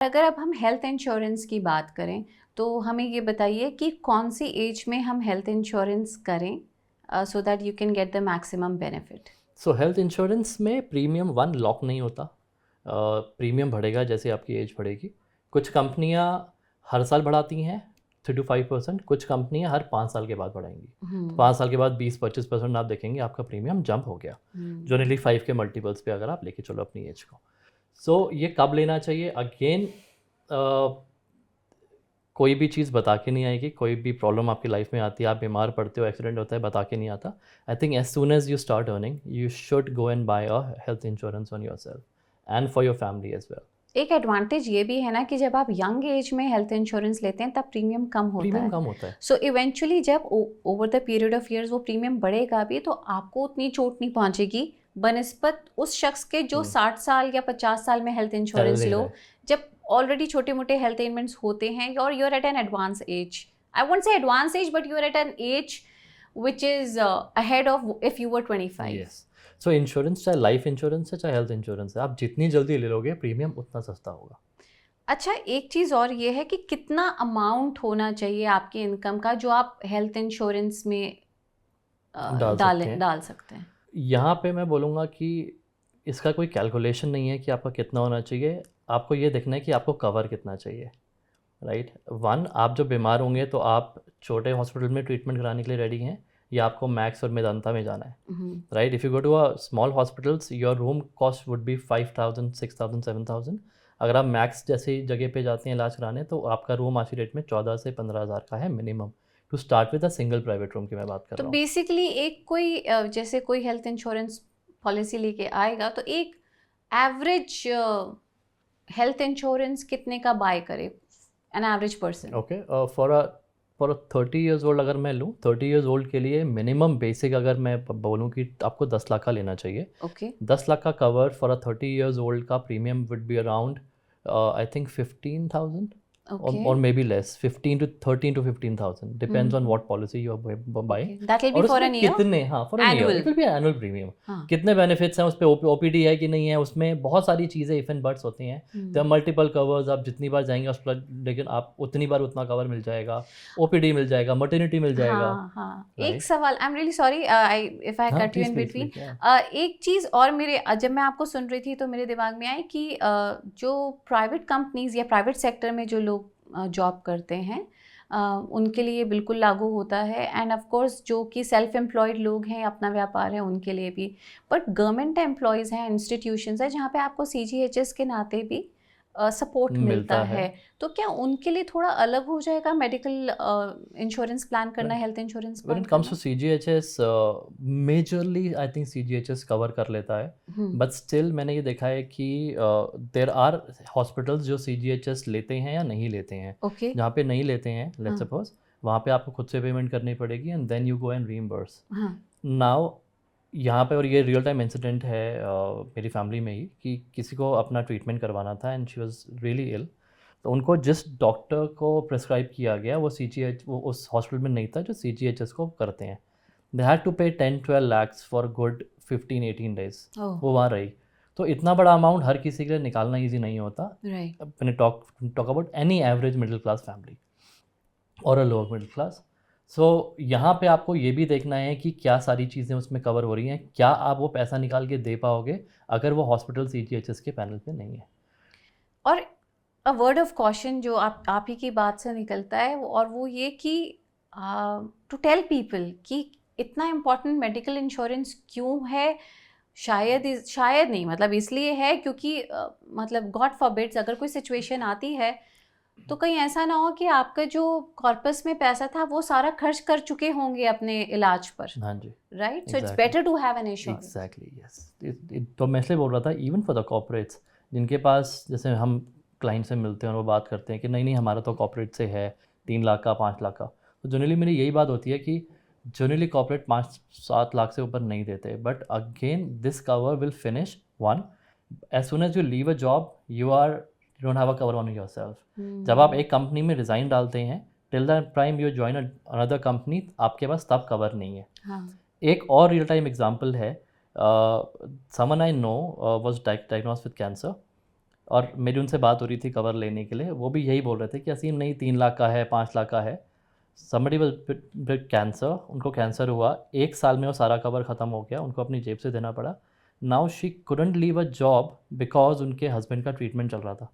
अगर अब हम हेल्थ इंश्योरेंस की बात करें तो हमें ये बताइए कि कौन सी एज में हम हेल्थ इंश्योरेंस करें so that you can get the maximum benefit. So health insurance में प्रीमियम वन लॉक नहीं होता। प्रीमियम बढ़ेगा जैसे आपकी एज बढ़ेगी। कुछ कंपनियां हर साल बढ़ाती हैं 3 to 5%, कुछ कंपनियां हर 5 साल के बाद बढ़ाएंगी। तो 5 साल के बाद 20-25% आप देखेंगे आपका प्रीमियम जंप हो गया, जो नियरली 5 के मल्टीपल्स पे अगर आप लेके चलो अपनी एज को। सो ये कब लेना चाहिए? अगेन कोई भी चीज़ बता के नहीं आएगी। कोई भी प्रॉब्लम आपकी लाइफ में आती है, आप बीमार पड़ते हो, एक्सीडेंट होता है, बता के नहीं आता। I think as soon as you start earning you should go and buy a health insurance on your self and for your family as well. एक एडवांटेज ये भी है ना कि जब आप यंग एज में हेल्थ इंश्योरेंस लेते हैं तब प्रीमियम कम होता प्रीमियम है। कम होता है। सो इवेंचुअली जब over the period of years वो प्रीमियम बढ़ेगा भी तो आपको उतनी चोट नहीं पहुंचेगी बनस्पत उस शख्स के जो 60 साल या 50 साल में हेल्थ इंश्योरेंस ले रहा लो, है। जब ऑलरेडी छोटे मोटे हेल्थ एलिमेंट्स होते हैं और you're at an advance age. I won't say advance age but you're at an age which is ahead of if you were 25. Yes. So insurance चाहे लाइफ इंश्योरेंस है चाहे हेल्थ इंश्योरेंस है, आप जितनी जल्दी ले लोगे प्रीमियम उतना सस्ता होगा। अच्छा, एक चीज़ और ये है कि कितना अमाउंट होना चाहिए आपकी इनकम का जो आप हेल्थ इंश्योरेंस में डाल सकते हैं। यहाँ पे मैं बोलूँगा कि इसका कोई कैलकुलेशन नहीं है कि आपका कितना होना चाहिए। आपको ये देखना है कि आपको कवर कितना चाहिए, राइट। वन, आप जब बीमार होंगे तो आप छोटे हॉस्पिटल में ट्रीटमेंट कराने के लिए रेडी हैं या आपको मैक्स और मेदांता में जाना है, right. If you go to a small hospitals your room cost would be 5,000, 6,000, 7,000। अगर आप मैक्स जैसी जगह पे जाते हैं इलाज कराने तो आपका रूम आज की डेट में 14 से 15,000 का है minimum to start with a single private room की मैं बात कर तो रहा हूँ। बेसिकली एक कोई जैसे कोई हेल्थ इंश्योरेंस पॉलिसी लेके आएगा तो एक एवरेज हेल्थ इंश्योरेंस कितने का बाय करे an average person? Okay, for a 30 years old अगर मैं लूँ, 30 ईयर्स ओल्ड के लिए मिनिमम बेसिक अगर मैं बोलूँ कि आपको 10 लाख का लेना चाहिए। ओके 10 लाख का cover for a 30 years old का premium would be around I think 15,000 okay और maybe less, 15 to 15,000 depends on what policy you are buying. Okay that will be और फॉर उसमें एन ईयर कितने, हाँ for an year annual. It will be annual premium. हाँ कितने benefits हैं उस पर, ओपीडी है कि नहीं है, उसमें बहुत सारी चीज़ें इफ एंड बट्स होती हैं। तो मल्टीपल कवर्स, आप जितनी बार जाएंगे हॉस्पिटल लेकिन आप उतनी बार उतना कवर मिल जाएगा, ओपीडी मिल जाएगा, मटर्निटी मिल जाएगा, हाँ हाँ। एक राइट। सवाल, I am really sorry if I हाँ cut you in please between. Please. एक चीज़ और मेरे जब मैं आपको सुन रही थी तो मेरे दिमाग में आई कि जो प्राइवेट कंपनीज या प्राइवेट सेक्टर में जो लोग जॉब करते हैं उनके लिए बिल्कुल लागू होता है, एंड ऑफ कोर्स जो कि सेल्फ एम्प्लॉयड लोग हैं, अपना व्यापार है, उनके लिए भी। बट गवर्नमेंट एम्प्लॉयज़ हैं, इंस्टीट्यूशंस हैं जहाँ पे आपको CGHS के नाते भी सपोर्ट मिलता है, तो क्या उनके लिए थोड़ा अलग हो जाएगा मेडिकल इंश्योरेंस प्लान करना, health insurance When plan it comes to करना? CGHS, majorly I think CGHS cover कर लेता है, बट स्टिल मैंने ये देखा है कि देर आर हॉस्पिटल्स जो CGHS लेते हैं या नहीं लेते हैं। ओके जहाँ पे नहीं लेते हैं, लेट्स हाँ सपोज, वहाँ पे आपको खुद से पेमेंट करनी पड़ेगी and then you go and reimburse. हाँ नाउ यहाँ पे, और ये रियल टाइम इंसिडेंट है मेरी फैमिली में ही, कि किसी को अपना ट्रीटमेंट करवाना था एंड शी वाज रियली इल। तो उनको जिस डॉक्टर को प्रेस्क्राइब किया गया वो CGH वो उस हॉस्पिटल में नहीं था जो CGHS को करते हैं। दे हैड टू पे 10-12 lakhs फॉर गुड 15-18 days ओह वो वहाँ रही। तो इतना बड़ा अमाउंट हर किसी के लिए निकालना ईजी नहीं होता। राइट। अपने talk about any average middle class family और अ लोअर मिडिल क्लास। सो यहाँ पे आपको ये भी देखना है कि क्या सारी चीज़ें उसमें कवर हो रही हैं, क्या आप वो पैसा निकाल के दे पाओगे अगर वो हॉस्पिटल CGHS के पैनल पे नहीं है। और अ वर्ड ऑफ कॉशन जो आप ही की बात से निकलता है और वो ये कि टू टेल पीपल कि इतना इम्पोर्टेंट मेडिकल इंश्योरेंस क्यों है। शायद नहीं, मतलब इसलिए है क्योंकि मतलब गॉड फॉरबिड्स अगर कोई सिचुएशन आती है तो कहीं ऐसा ना हो कि आपका जो कॉर्पस में पैसा था वो सारा खर्च कर चुके होंगे अपने इलाज पर, हाँ जी, right. So it's exactly better to have an insurance. Exactly yes. तो मैं इसलिए बोल रहा था इवन फॉर द कॉर्पोरेट्स जिनके पास, जैसे हम क्लाइंट से मिलते हैं और वो बात करते हैं कि नहीं नहीं हमारा तो कॉर्पोरेट से है 3 लाख का, 5 लाख का, तो जनरली मेरी यही बात होती है कि जनरली कॉर्पोरेट 5-7 लाख से ऊपर नहीं देते। But again this cover will finish one as soon as you leave a job, you don't have a cover on your self. जब आप एक कंपनी में रिज़ाइन डालते हैं till the time you join another company, आपके पास तब cover नहीं है। हाँ एक और रियल टाइम एग्जांपल है, someone I know was diagnosed with cancer. और मेरी उनसे बात हो रही थी कवर लेने के लिए, वो भी यही बोल रहे थे कि असीम नहीं 3 लाख का है, 5 लाख का है। समबडी विद कैंसर, उनको कैंसर हुआ, 1 साल में वो सारा कवर ख़त्म हो गया, उनको अपनी जेब से देना पड़ा। Now she couldn't leave a job because उनके हस्बैंड का ट्रीटमेंट चल रहा था।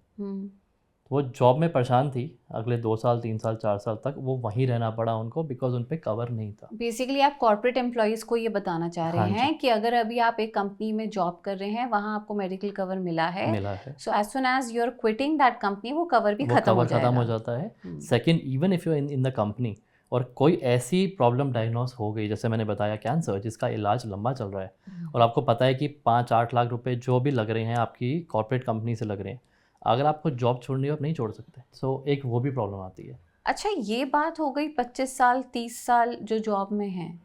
वो जॉब में परेशान थी, अगले 2 साल 3 साल 4 साल तक वो वहीं रहना पड़ा उनको बिकॉज उन पे कवर नहीं था। बेसिकली आप कॉर्पोरेट एम्प्लॉयज़ को ये बताना चाह रहे हाँ जी। हैं कि अगर अभी आप एक कंपनी में जॉब कर रहे हैं, वहाँ आपको मेडिकल कवर मिला है, so as soon as you are quitting that company, वो कवर भी खत्म हो जाएगा। खत्म हो जाता है। Second, even if you in the company और कोई ऐसी प्रॉब्लम डायग्नोस हो गई, जैसे मैंने बताया कैंसर, जिसका इलाज लंबा चल रहा है और आपको पता है कि 5-8 लाख रुपए जो भी लग रहे हैं आपकी कॉर्पोरेट कंपनी से लग रहे हैं, अगर आपको जॉब छोड़नी हो आप नहीं छोड़ सकते। सो एक वो भी प्रॉब्लम आती है। अच्छा, ये बात हो गई 25 साल 30 साल जो जॉब में हैं।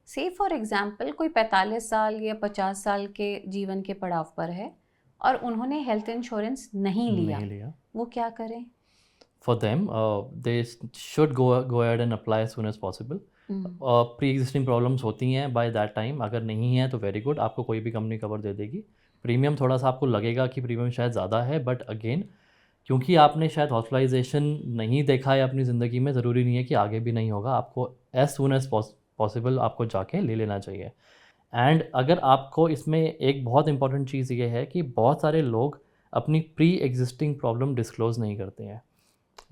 से फॉर एग्जांपल कोई 45 साल या 50 साल के जीवन के पड़ाव पर है और उन्होंने हेल्थ इंश्योरेंस नहीं लिया, वो क्या करें? For them, they should go ahead and apply as soon as possible. Pre existing problems होती हैं बाय दैट टाइम, अगर नहीं है तो वेरी गुड, आपको कोई भी कंपनी कवर दे देगी। प्रीमियम थोड़ा सा आपको लगेगा कि प्रीमियम शायद ज़्यादा है, बट अगेन क्योंकि आपने शायद हॉस्पिटलाइजेशन नहीं देखा है अपनी ज़िंदगी में, ज़रूरी नहीं है कि आगे भी नहीं होगा। आपको एज सून एज पॉसिबल आपको जाके ले लेना चाहिए। एंड अगर आपको इसमें एक बहुत इंपॉर्टेंट चीज़ ये है कि बहुत सारे लोग अपनी प्री एग्जिस्टिंग प्रॉब्लम डिस्क्लोज़ नहीं करते हैं,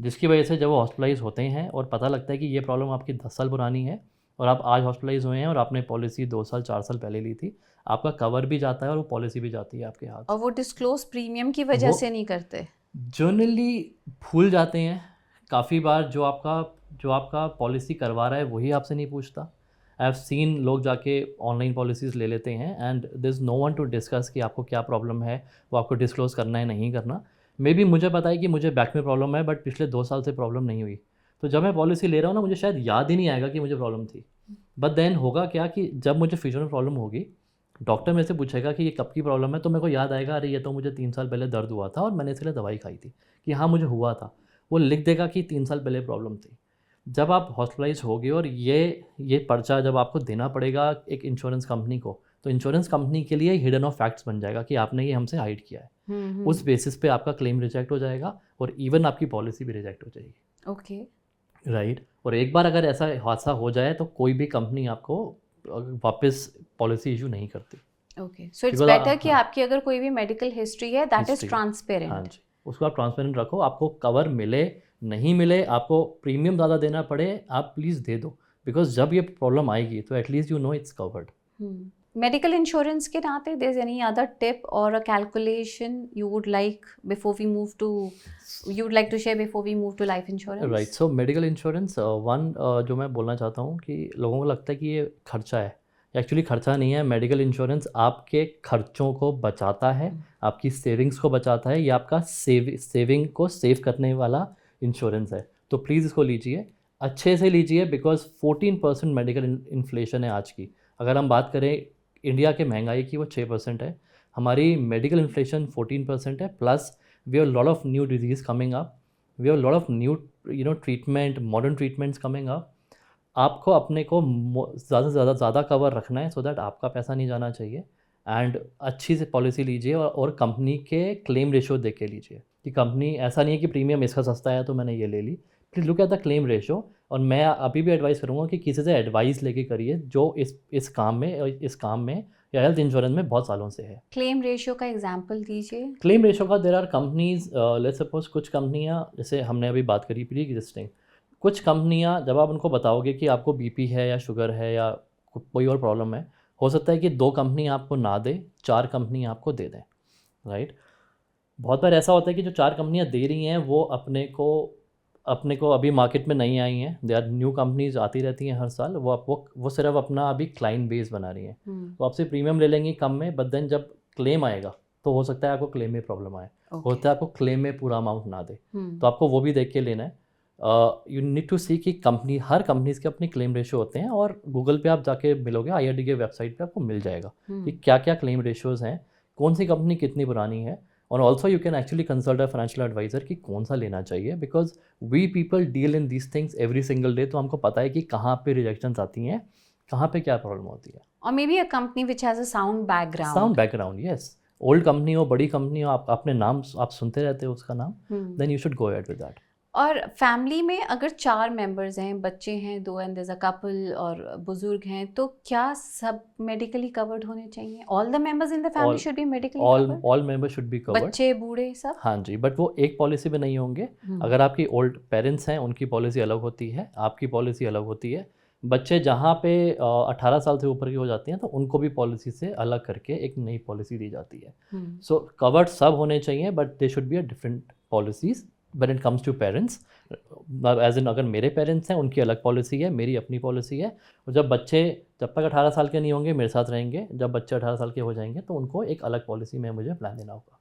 जिसकी वजह से जब वो हॉस्पिटलाइज होते हैं और पता लगता है कि ये प्रॉब्लम आपकी 10 साल पुरानी है और आप आज हॉस्पिटलाइज हुए हैं और आपने पॉलिसी 2 साल 4 साल पहले ली थी, आपका कवर भी जाता है और वो पॉलिसी भी जाती है आपके हाथ। और वो डिस्क्लोज प्रीमियम की वजह से नहीं करते, जनरली भूल जाते हैं काफ़ी बार। जो आपका पॉलिसी करवा रहा है वही आपसे नहीं पूछता। आई हैव सीन लोग जाके ऑनलाइन पॉलिसीज़ ले लेते हैं and there is no one to discuss कि आपको क्या प्रॉब्लम है, वो आपको डिस्क्लोज़ करना है नहीं करना। मे बी मुझे पता है कि मुझे बैक में प्रॉब्लम है, बट पिछले 2 साल से प्रॉब्लम नहीं हुई, तो जब मैं पॉलिसी ले रहा हूँ ना, मुझे शायद याद ही नहीं आएगा कि मुझे प्रॉब्लम थी। बट देन होगा क्या कि जब मुझे फ्यूचर में प्रॉब्लम होगी, डॉक्टर मेरे से पूछेगा कि ये कब की प्रॉब्लम है, तो मेरे को याद आएगा अरे ये तो मुझे 3 साल पहले दर्द हुआ था और मैंने इसलिए दवाई खाई थी, कि हाँ मुझे हुआ था। वो लिख देगा कि 3 साल पहले प्रॉब्लम थी। जब आप हॉस्पिटलाइज होगे और ये पर्चा जब आपको देना पड़ेगा एक इंश्योरेंस कंपनी को, तो इंश्योरेंस कंपनी के लिए हिडन ऑफ फैक्ट्स बन जाएगा कि आपने ये हमसे हाइड किया है। उस बेसिस पे आपका क्लेम रिजेक्ट हो जाएगा और इवन आपकी पॉलिसी भी रिजेक्ट हो जाएगी। Okay, right. और एक बार अगर ऐसा हादसा हो जाए तो कोई भी कंपनी आपको वापस पॉलिसी इशू नहीं करती। ओके, सो इट्स बेटर कि आपकी अगर कोई भी मेडिकल हिस्ट्री है दैट इज ट्रांसपेरेंट। हाँ जी, उसको आप ट्रांसपेरेंट रखो। आपको कवर मिले नहीं मिले, आपको प्रीमियम ज़्यादा देना पड़े, आप प्लीज़ दे दो, बिकॉज जब ये प्रॉब्लम आएगी तो at least you know it's covered. Medical insurance के नाते there is any other tip और a calculation you would like before we move to share before we move to life insurance? Right. So medical insurance one जो मैं बोलना चाहता हूँ कि लोगों को लगता है कि ये खर्चा है, एक्चुअली खर्चा नहीं है। मेडिकल इंश्योरेंस आपके खर्चों को बचाता है, आपकी सेविंग्स को बचाता है, ये आपका सेविंग को सेव करने वाला इंश्योरेंस है। तो प्लीज़ इसको लीजिए, अच्छे से लीजिए, बिकॉज 14% मेडिकल इन्फ्लेशन है आज की। अगर हम बात करें इंडिया के महंगाई की, वो 6% है, हमारी मेडिकल इन्फ्लेशन 14% है। Plus we have lot of new diseases coming up, we have lot of new treatment, modern treatments coming up. आपको अपने को ज़्यादा से ज़्यादा कवर रखना है, सो दैट आपका पैसा नहीं जाना चाहिए। एंड अच्छी से पॉलिसी लीजिए और कंपनी के क्लेम रेशियो देख के लीजिए कि कंपनी, ऐसा नहीं है कि प्रीमियम इसका सस्ता है तो मैंने ये ले ली। Please look at the claim ratio. और मैं अभी भी एडवाइस करूँगा कि किसी से एडवाइस लेके करिए जो इस काम में या हेल्थ इंश्योरेंस में बहुत सालों से है। क्लेम रेशियो का एग्जांपल दीजिए। क्लेम रेशियो का there are companies, let's suppose कुछ कंपनियां, जैसे हमने अभी बात करी प्री एग्जिस्टिंग, कुछ कंपनियां जब आप उनको बताओगे कि आपको बीपी है या शुगर है या कोई और प्रॉब्लम है, हो सकता है कि 2 कंपनी आपको ना दे, 4 कंपनी आपको दे दें। राइट। बहुत बार ऐसा होता है कि जो 4 कंपनियां दे रही हैं वो अपने को अभी मार्केट में नहीं आई हैं, दे आर न्यू कंपनीज आती रहती हैं हर साल। वो सिर्फ अपना अभी क्लाइंट बेस बना रही हैं, तो आपसे प्रीमियम ले लेंगी कम में, बट देन जब क्लेम आएगा तो हो सकता है आपको क्लेम में प्रॉब्लम आए, होता है आपको क्लेम में पूरा अमाउंट ना दे, तो आपको वो भी देख के लेना है। यू नीड टू सी कि हर कंपनीज के अपने क्लेम रेशियो होते हैं, और गूगल पे आप जाके मिलोगे, IRD के वेबसाइट पे आपको मिल जाएगा कि क्या क्या क्लेम रेशियोज़ हैं, कौन सी कंपनी कितनी पुरानी है। और also you can actually consult a financial adviser कि कौन सा लेना चाहिए, because we people deal in these things every single day, तो हमको पता है कि कहाँ पे रिजेक्शंस आती हैं, कहाँ पे क्या प्रॉब्लम होती है। और may be a company which has a sound background. Yes. Old company हो, बड़ी कंपनी हो, आप अपने नाम आप सुनते रहते हो उसका नाम, then you should go ahead with that. और फैमिली में अगर 4 मेंबर्स हैं, बच्चे हैं 2 and there is a couple और बुजुर्ग हैं, तो क्या सब मेडिकली कवर्ड होने चाहिए? All the members in the family all should be medically all covered? All member should be covered. बच्चे, बूढ़े सब? हाँ जी, बट वो एक पॉलिसी में नहीं होंगे। हम्म, अगर आपकी ओल्ड पेरेंट्स हैं, उनकी पॉलिसी अलग होती है, आपकी पॉलिसी अलग होती है। बच्चे जहाँ पे 18 साल से ऊपर की हो जाती हैं, तो उनको भी पॉलिसी से अलग करके एक नई पॉलिसी दी जाती है। हम्म, सो कवर्ड सब होने चाहिए, but they should be a different policies when it comes to parents. As in, अगर मेरे पेरेंट्स हैं, उनकी अलग पॉलिसी है, मेरी अपनी पॉलिसी है। और जब तक 18 साल के नहीं होंगे मेरे साथ रहेंगे, जब बच्चे 18 साल के हो जाएंगे तो उनको एक अलग पॉलिसी में मुझे प्लान देना होगा।